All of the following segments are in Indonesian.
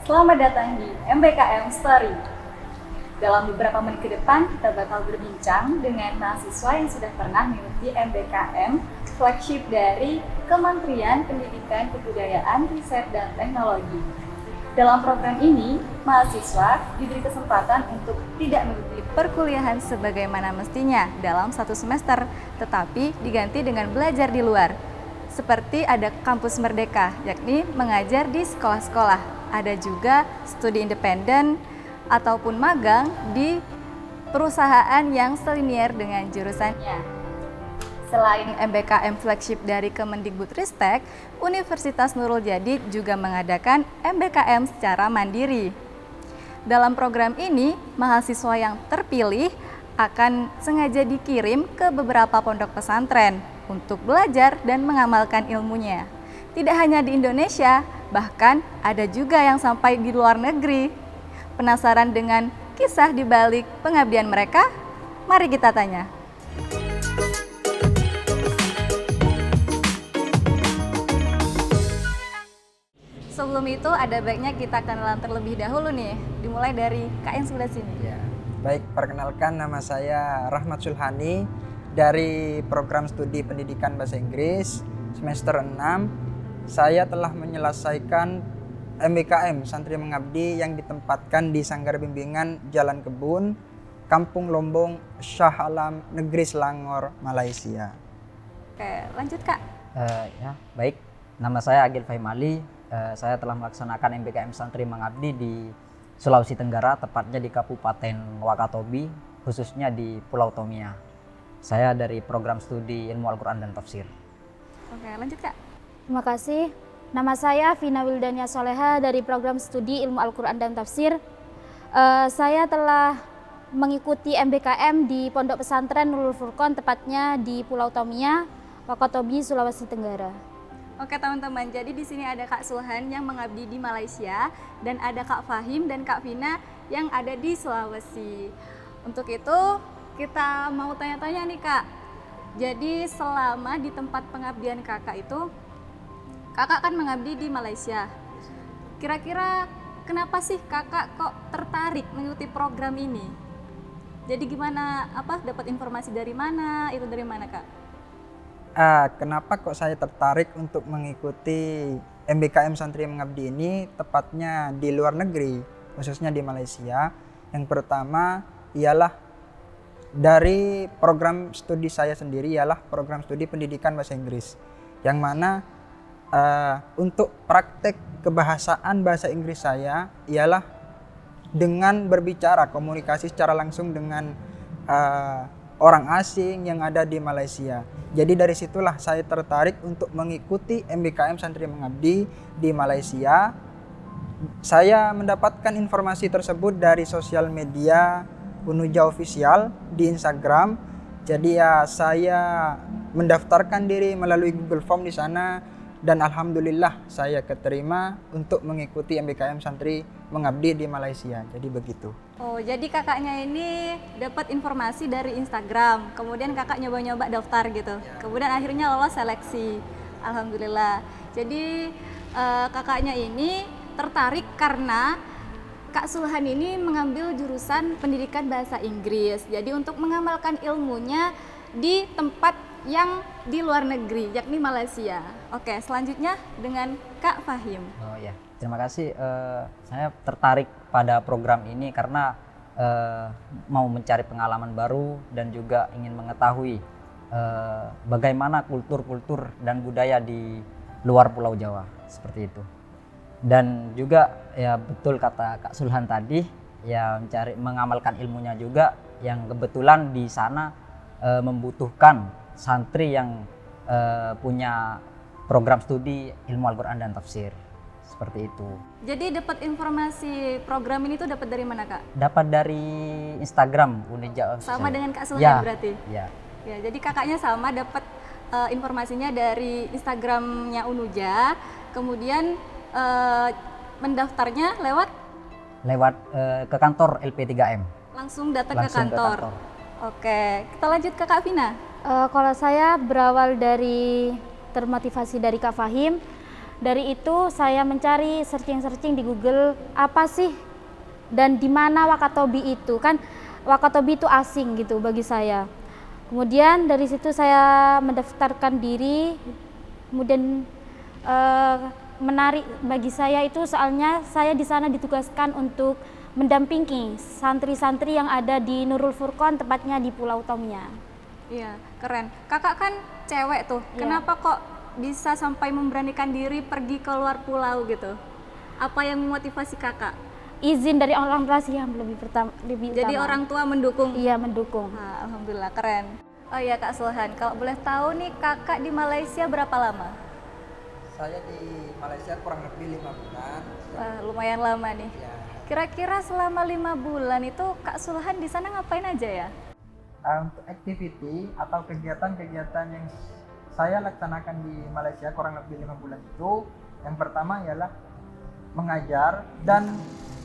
Selamat datang di MBKM Story. Dalam beberapa menit ke depan, kita bakal berbincang dengan mahasiswa yang sudah pernah mengikuti MBKM flagship dari Kementerian Pendidikan, Kebudayaan, Riset, dan Teknologi. Dalam program ini, mahasiswa diberi kesempatan untuk tidak mengikuti perkuliahan sebagaimana mestinya dalam satu semester, tetapi diganti dengan belajar di luar. Seperti ada kampus merdeka, yakni mengajar di sekolah-sekolah. Ada juga studi independen ataupun magang di perusahaan yang selinier dengan jurusannya. Selain MBKM flagship dari Kemendikbudristek, Universitas Nurul Jadid juga mengadakan MBKM secara mandiri. Dalam program ini, mahasiswa yang terpilih akan sengaja dikirim ke beberapa pondok pesantren untuk belajar dan mengamalkan ilmunya. Tidak hanya di Indonesia, bahkan ada juga yang sampai di luar negeri. Penasaran dengan kisah di balik pengabdian mereka? Mari kita tanya. Sebelum itu ada baiknya kita kenalan terlebih dahulu nih. Dimulai dari Kak yang sebelah sini. Ya, baik, perkenalkan nama saya Rahmat Sulhani dari program studi pendidikan bahasa Inggris semester 6. Saya telah menyelesaikan MBKM Santri Mengabdi yang ditempatkan di Sanggar Bimbingan Jalan Kebun, Kampung Lombong, Shah Alam, Negeri Selangor, Malaysia. Oke, lanjut Kak. Baik, nama saya Agil Fahim Ali. Saya telah melaksanakan MBKM Santri Mengabdi di Sulawesi Tenggara, tepatnya di Kabupaten Wakatobi, khususnya di Pulau Tomia. Saya dari program studi Ilmu Al-Quran dan Tafsir. Oke, lanjut Kak. Terima kasih. Nama saya Vina Wildania Soleha dari program studi Ilmu Al-Quran dan Tafsir. Saya telah mengikuti MBKM di Pondok Pesantren Nurul Furqon, tepatnya di Pulau Tomia, Wakatobi, Sulawesi Tenggara. Oke teman-teman, jadi di sini ada Kak Sulhan yang mengabdi di Malaysia dan ada Kak Fahim dan Kak Vina yang ada di Sulawesi. Untuk itu kita mau tanya-tanya nih Kak. Jadi selama di tempat pengabdian Kakak itu, Kakak kan mengabdi di Malaysia. Kira-kira kenapa sih Kakak kok tertarik mengikuti program ini? Jadi gimana, dapat informasi dari mana? Itu dari mana Kak? Kenapa kok saya tertarik untuk mengikuti MBKM Santri Mengabdi ini, tepatnya di luar negeri, khususnya di Malaysia. Yang pertama ialah dari program studi saya sendiri, ialah program studi pendidikan bahasa Inggris, yang mana untuk praktek kebahasaan bahasa Inggris saya ialah dengan berbicara, komunikasi secara langsung dengan orang asing yang ada di Malaysia. Jadi dari situlah saya tertarik untuk mengikuti MBKM Santri Mengabdi di Malaysia. Saya mendapatkan informasi tersebut dari sosial media Unuja Official di Instagram. Jadi ya saya mendaftarkan diri melalui Google Form di sana dan alhamdulillah saya keterima untuk mengikuti MBKM Santri Mengabdi di Malaysia. Jadi begitu. Oh, jadi kakaknya ini dapat informasi dari Instagram, kemudian kakak nyoba-nyoba daftar gitu, kemudian akhirnya lolos seleksi, alhamdulillah. Jadi kakaknya ini tertarik karena Kak Sulhan ini mengambil jurusan pendidikan bahasa Inggris, jadi untuk mengamalkan ilmunya di tempat yang di luar negeri, yakni Malaysia. Oke, selanjutnya dengan Kak Fahim. Oh ya, terima kasih. Saya tertarik pada program ini karena mau mencari pengalaman baru dan juga ingin mengetahui bagaimana kultur-kultur dan budaya di luar Pulau Jawa, seperti itu. Dan juga ya betul kata Kak Sulhan tadi, ya mengamalkan ilmunya juga, yang kebetulan di sana membutuhkan santri yang punya program studi Ilmu Al-Quran dan Tafsir. Seperti itu. Jadi dapat informasi program ini tuh dapat dari mana Kak? Dapat dari Instagram Unija. Sama dengan Kak Sulhan ya, berarti? Ya. Ya, jadi kakaknya sama dapat informasinya dari Instagramnya Unuja, kemudian mendaftarnya lewat ke kantor LP3M. Langsung datang ke kantor. Oke, kita lanjut ke Kak Vina. Kalau saya berawal dari termotivasi dari Kak Fahim, Dari itu saya mencari searching di Google apa sih dan di mana Wakatobi itu. Kan Wakatobi itu asing gitu bagi saya. Kemudian dari situ saya mendaftarkan diri. Kemudian menarik bagi saya itu soalnya saya di sana ditugaskan untuk mendampingi santri-santri yang ada di Nurul Furqon, tepatnya di Pulau Tomia. Iya, keren. Kakak kan cewek tuh. Iya. Kenapa kok bisa sampai memberanikan diri pergi ke luar pulau gitu? Apa yang memotivasi kakak? Izin dari orang tua sih yang lebih Jadi utama. orang tua mendukung? Iya, mendukung. Nah, alhamdulillah, keren. Oh iya Kak Sulhan, kalau boleh tahu nih kakak di Malaysia berapa lama? Saya di Malaysia kurang lebih 5 bulan. Wah, lumayan lama nih. Ya, Kira-kira selama 5 bulan itu Kak Sulhan di sana ngapain aja ya? untuk activity atau kegiatan-kegiatan yang saya laksanakan di Malaysia kurang lebih 5 bulan itu, yang pertama ialah mengajar dan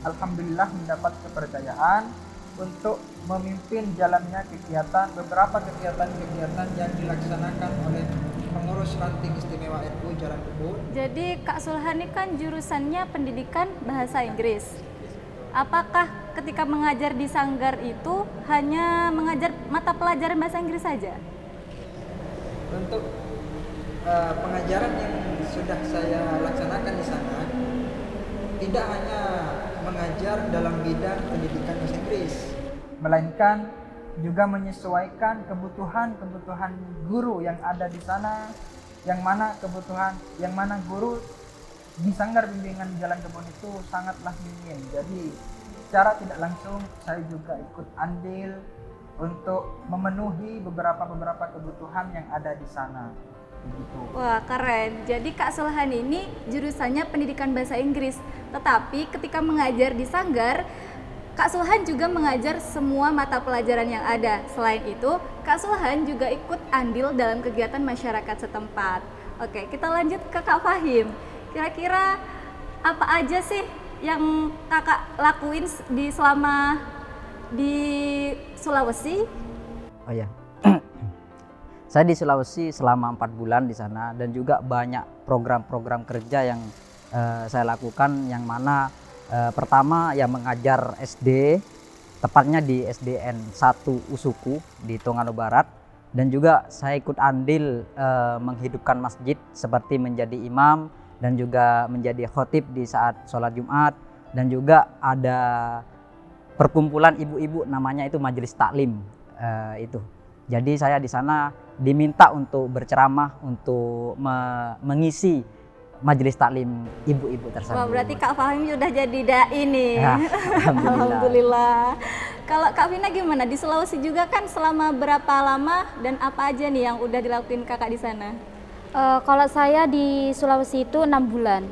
alhamdulillah mendapat kepercayaan untuk memimpin jalannya beberapa kegiatan-kegiatan yang dilaksanakan oleh pengurus ranting istimewa NU Jalan Kebun. Jadi Kak Sulhan ini kan jurusannya pendidikan bahasa Inggris. Apakah ketika mengajar di Sanggar itu hanya mengajar mata pelajaran bahasa Inggris saja? Untuk pengajaran yang sudah saya laksanakan di sana, tidak hanya mengajar dalam bidang pendidikan bahasa Inggris, melainkan juga menyesuaikan kebutuhan guru yang ada di sana, yang mana guru di Sanggar Bimbingan Jalan Kebun itu sangatlah minim. Jadi secara tidak langsung saya juga ikut andil untuk memenuhi beberapa kebutuhan yang ada di sana. Begitu. Wah, keren. Jadi Kak Sulhan ini jurusannya pendidikan bahasa Inggris. Tetapi ketika mengajar di Sanggar, Kak Sulhan juga mengajar semua mata pelajaran yang ada. Selain itu, Kak Sulhan juga ikut andil dalam kegiatan masyarakat setempat. Oke, kita lanjut ke Kak Fahim. Kira-kira apa aja sih yang kakak lakuin selama di Sulawesi? Oh ya, saya di Sulawesi selama 4 bulan di sana dan juga banyak program-program kerja yang saya lakukan, yang mana pertama ya mengajar SD, tepatnya di SDN 1 Usuku di Tongano Barat, dan juga saya ikut andil menghidupkan masjid seperti menjadi imam dan juga menjadi khotib di saat sholat Jumat, dan juga ada perkumpulan ibu-ibu namanya itu Majelis Taklim itu. Jadi saya di sana diminta untuk berceramah, untuk mengisi majelis taklim ibu-ibu tersebut. Wah, berarti Kak Fahim sudah jadi dai nih. Ya, Alhamdulillah. Kalau Kak Vina gimana? Di Sulawesi juga kan selama berapa lama dan apa aja nih yang udah dilakuin kakak di sana? Kalau saya di Sulawesi itu 6 bulan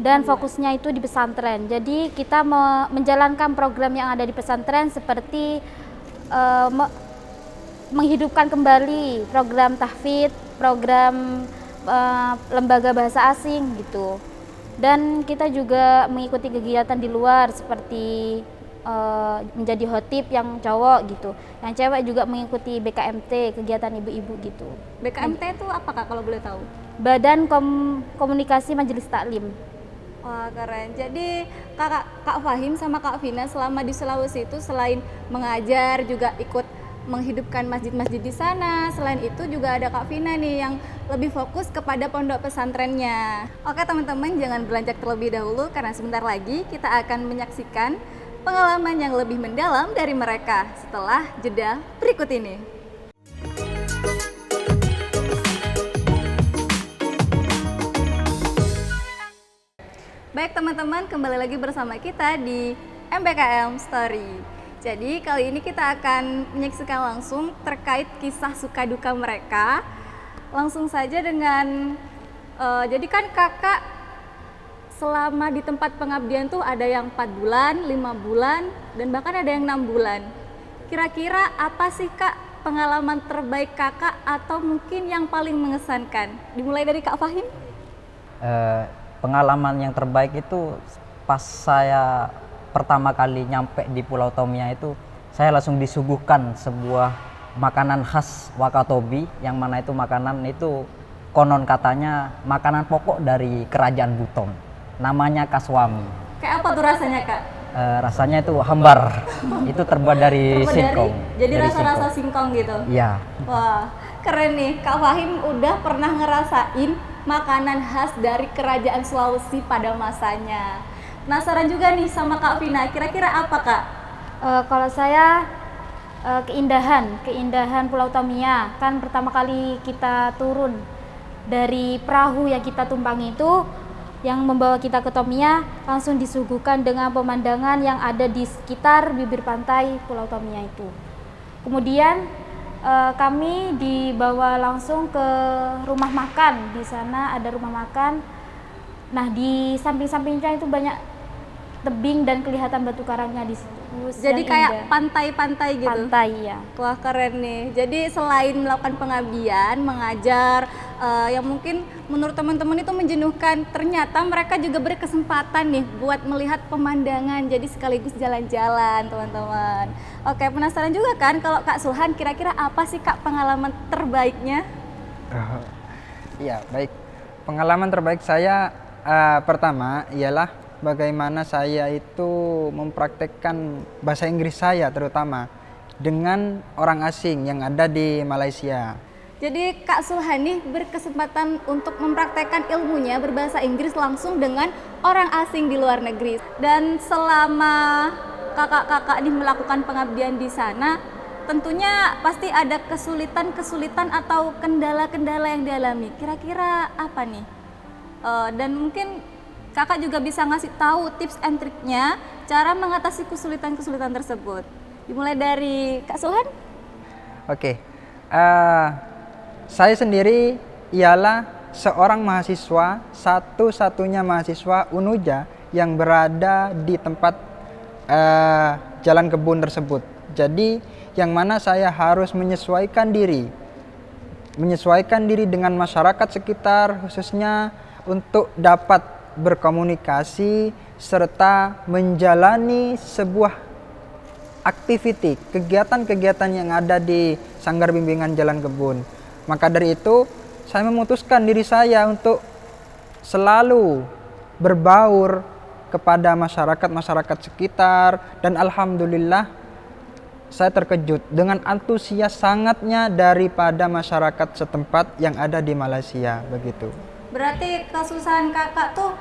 dan fokusnya itu di pesantren. Jadi kita menjalankan program yang ada di pesantren seperti menghidupkan kembali program tahfidz, program lembaga bahasa asing gitu. Dan kita juga mengikuti kegiatan di luar seperti menjadi khotib yang cowok gitu. Yang cewek juga mengikuti BKMT, kegiatan ibu-ibu gitu. BKMT itu apa Kak kalau boleh tahu? Badan Komunikasi Majelis Taklim. Wah, keren. Jadi Kak Fahim sama Kak Vina selama di Sulawesi itu selain mengajar juga ikut menghidupkan masjid-masjid di sana. Selain itu juga ada Kak Vina nih yang lebih fokus kepada pondok pesantrennya. Oke teman-teman, jangan beranjak terlebih dahulu karena sebentar lagi kita akan menyaksikan pengalaman yang lebih mendalam dari mereka setelah jeda berikut ini. Baik teman-teman, kembali lagi bersama kita di MBKM Story. Jadi kali ini kita akan menyaksikan langsung terkait kisah suka duka mereka. Langsung saja dengan, jadi kan kakak selama di tempat pengabdian tuh ada yang 4 bulan, 5 bulan, dan bahkan ada yang 6 bulan. Kira-kira apa sih Kak pengalaman terbaik kakak atau mungkin yang paling mengesankan? Dimulai dari Kak Fahim. Pengalaman yang terbaik itu pas saya pertama kali nyampe di Pulau Tomia itu, saya langsung disuguhkan sebuah makanan khas Wakatobi, yang mana itu makanan itu konon katanya makanan pokok dari kerajaan Buton, namanya kaswami. Kayak apa tuh rasanya Kak? Rasanya itu hambar, itu terbuat dari Terbuat singkong. jadi Dari rasa-rasa singkong gitu. Iya. Wah, keren nih. Kak Fahim udah pernah ngerasain makanan khas dari kerajaan Sulawesi pada masanya. Penasaran juga nih sama Kak Vina, kira-kira apa Kak? Kalau saya keindahan Pulau Tomia. Kan pertama kali kita turun dari perahu yang kita tumpangi itu, yang membawa kita ke Tomia, langsung disuguhkan dengan pemandangan yang ada di sekitar bibir pantai Pulau Tomia itu. Kemudian kami dibawa langsung ke rumah makan. Di sana ada rumah makan. Nah, di samping-sampingnya itu banyak tebing dan kelihatan batu karangnya di situ. Jadi yang kayak indah. pantai-pantai gitu. Pantai ya. Wah, keren nih. Jadi selain melakukan pengabdian, mengajar, yang mungkin menurut teman-teman itu menjenuhkan, ternyata mereka juga berkesempatan nih buat melihat pemandangan, jadi sekaligus jalan-jalan teman-teman. Oke, penasaran juga kan kalau Kak Sulhan kira-kira apa sih Kak pengalaman terbaiknya? Iya, baik. Pengalaman terbaik saya pertama ialah bagaimana saya itu mempraktekkan bahasa Inggris saya terutama dengan orang asing yang ada di Malaysia. Jadi Kak Sulhan nih berkesempatan untuk mempraktekkan ilmunya berbahasa Inggris langsung dengan orang asing di luar negeri. Dan selama kakak-kakak nih melakukan pengabdian di sana, tentunya pasti ada kesulitan-kesulitan atau kendala-kendala yang dialami. Kira-kira apa nih? Dan mungkin kakak juga bisa ngasih tahu tips and triknya cara mengatasi kesulitan-kesulitan tersebut. Dimulai dari Kak Sulhan. Oke. Saya sendiri ialah seorang mahasiswa, satu-satunya mahasiswa UNUJA yang berada di tempat jalan kebun tersebut. Jadi yang mana saya harus menyesuaikan diri dengan masyarakat sekitar, khususnya untuk dapat berkomunikasi serta menjalani sebuah aktiviti, kegiatan-kegiatan yang ada di Sanggar Bimbingan Jalan Kebun. Maka dari itu, saya memutuskan diri saya untuk selalu berbaur kepada masyarakat sekitar, dan alhamdulillah saya terkejut dengan antusias sangatnya daripada masyarakat setempat yang ada di Malaysia begitu. Berarti kesusahan kakak tuh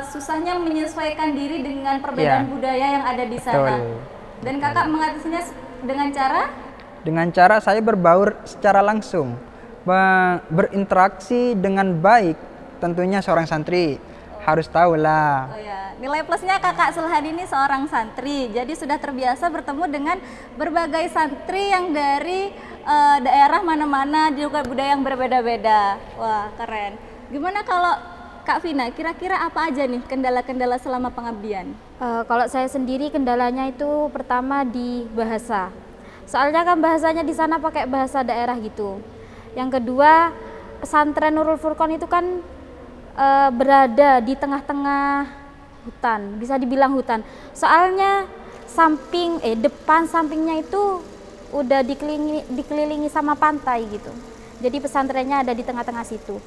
susahnya menyesuaikan diri dengan perbedaan budaya yang ada di sana. Betul. Dan kakak mengatasinya dengan cara? Dengan cara saya berbaur secara langsung, berinteraksi dengan baik. Tentunya seorang santri harus tahu lah. Oh ya, nilai plusnya Kakak Sulhan ini seorang santri, jadi sudah terbiasa bertemu dengan berbagai santri yang dari daerah mana-mana, juga budaya yang berbeda-beda. Wah, keren. Gimana kalau Kak Vina, kira-kira apa aja nih kendala-kendala selama pengabdian? Kalau saya sendiri kendalanya itu pertama di bahasa. Soalnya kan bahasanya di sana pakai bahasa daerah gitu. Yang kedua, pesantren Nurul Furqon itu kan berada di tengah-tengah hutan, bisa dibilang hutan. Soalnya depan sampingnya itu udah dikelilingi sama pantai gitu. Jadi pesantrennya ada di tengah-tengah situ.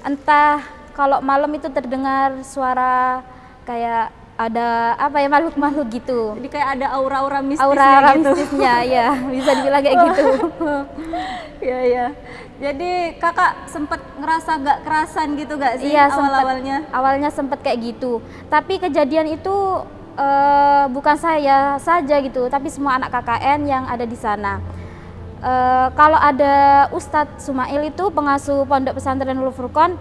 Entah kalau malam itu terdengar suara kayak ada makhluk-makhluk gitu. Jadi kayak ada aura-aura mistisnya Aura gitu. mistisnya ya, bisa dibilang kayak gitu. Iya, iya. Jadi kakak sempat ngerasa gak kerasan gitu gak sih Iya, awal-awalnya? Awalnya sempet kayak gitu. Tapi kejadian itu bukan saya saja gitu, tapi semua anak KKN yang ada di sana. Kalau ada Ustadz Sumail itu pengasuh pondok pesantren Nurul Furqon,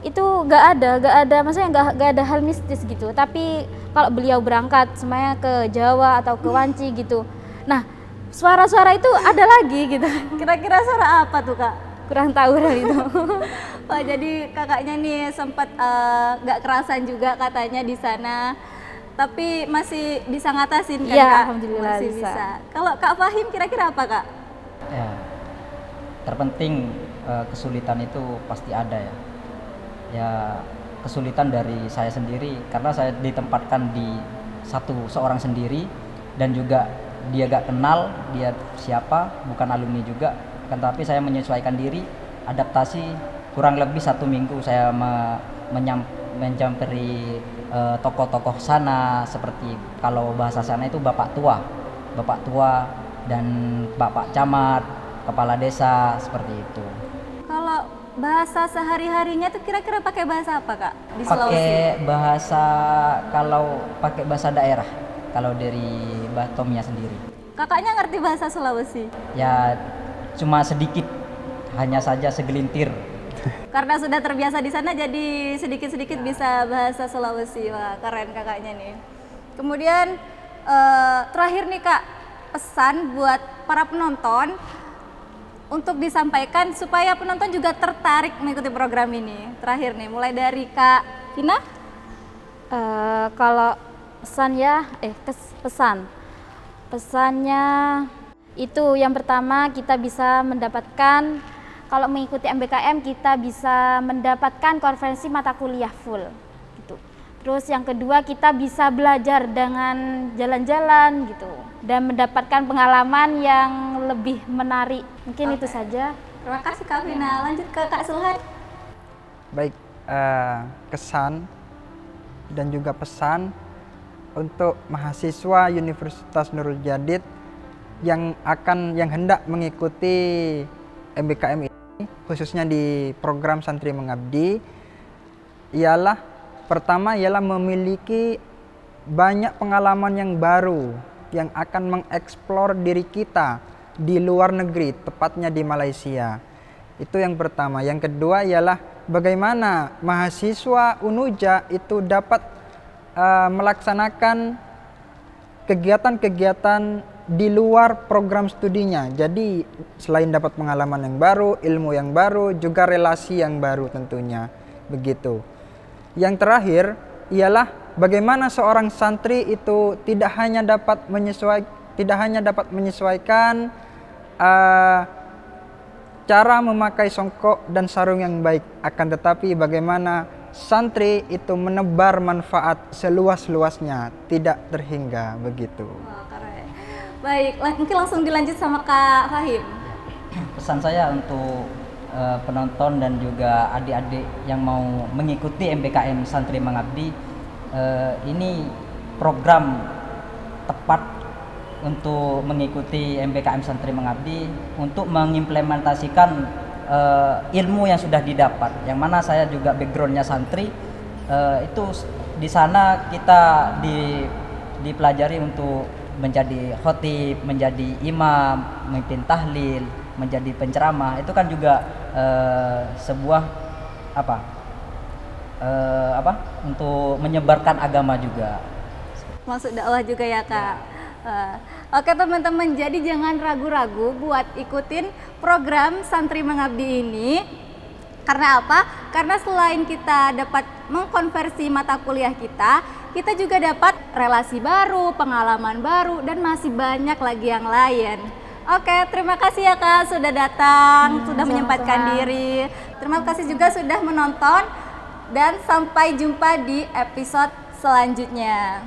itu gak ada, maksudnya gak ada hal mistis gitu. Tapi kalau beliau berangkat semuanya ke Jawa atau ke Wanci gitu, nah suara-suara itu ada lagi gitu. Kira-kira suara apa tuh kak? Kurang tahu hal itu. Wah, jadi kakaknya nih sempat gak kerasan juga katanya di sana, tapi masih bisa ngatasin kan Iya, kak? alhamdulillah Masih bisa. bisa. Kalau Kak Fahim kira-kira apa kak? Ya, terpenting kesulitan itu pasti ada ya. Ya, kesulitan dari saya sendiri karena saya ditempatkan di seorang sendiri dan juga dia gak kenal dia siapa, bukan alumni juga, kan, tapi saya menyesuaikan diri adaptasi kurang lebih 1 minggu saya menjamperi tokoh-tokoh sana, seperti kalau bahasa sana itu bapak tua dan bapak camat, kepala desa, seperti itu. Kalau bahasa sehari-harinya tuh kira-kira pakai bahasa apa Kak di Sulawesi? Pakai bahasa daerah kalau dari Mbak Tomia sendiri. Kakaknya ngerti bahasa Sulawesi? Ya cuma sedikit, hanya saja segelintir. Karena sudah terbiasa di sana jadi sedikit-sedikit bisa bahasa Sulawesi. Wah, keren kakaknya nih. Kemudian terakhir nih Kak, pesan buat para penonton untuk disampaikan supaya penonton juga tertarik mengikuti program ini. Terakhir nih, mulai dari Kak Vina. Kalau pesannya itu yang pertama kita bisa mendapatkan, kalau mengikuti MBKM kita bisa mendapatkan konferensi mata kuliah full gitu. Terus yang kedua kita bisa belajar dengan jalan-jalan gitu dan mendapatkan pengalaman yang lebih menarik. Mungkin itu saja. Terima kasih Kak Vina. Lanjut ke Kak Sulhan. Baik, kesan dan juga pesan untuk mahasiswa Universitas Nurul Jadid yang hendak mengikuti MBKM ini, khususnya di program Santri Mengabdi, ialah pertama memiliki banyak pengalaman yang baru yang akan mengeksplor diri kita di luar negeri, tepatnya di Malaysia. Itu yang pertama. Yang kedua ialah bagaimana mahasiswa UNUJA itu dapat melaksanakan kegiatan-kegiatan di luar program studinya. Jadi selain dapat pengalaman yang baru, ilmu yang baru, juga relasi yang baru tentunya. Begitu. Yang terakhir ialah bagaimana seorang santri itu tidak hanya dapat menyesuaikan cara memakai songkok dan sarung yang baik, akan tetapi bagaimana santri itu menebar manfaat seluas-luasnya, tidak terhingga, begitu. Wah, keren. Baik, mungkin langsung dilanjut sama Kak Fahim. Pesan saya untuk penonton dan juga adik-adik yang mau mengikuti MBKM Santri Mengabdi, ini program tepat untuk mengikuti MBKM Santri Mengabdi untuk mengimplementasikan ilmu yang sudah didapat. Yang mana saya juga backgroundnya santri, itu di sana kita dipelajari untuk menjadi khotib, menjadi imam, memimpin tahlil, menjadi penceramah. Itu kan juga sebuah untuk menyebarkan agama juga. Masuk dakwah juga ya Kak. Oke teman-teman, jadi jangan ragu-ragu buat ikutin program Santri Mengabdi ini. Karena apa? Karena selain kita dapat mengkonversi mata kuliah kita juga dapat relasi baru, pengalaman baru, dan masih banyak lagi yang lain. Oke, terima kasih ya Kak sudah datang, sudah menyempatkan diri. Terima kasih juga sudah menonton, dan sampai jumpa di episode selanjutnya.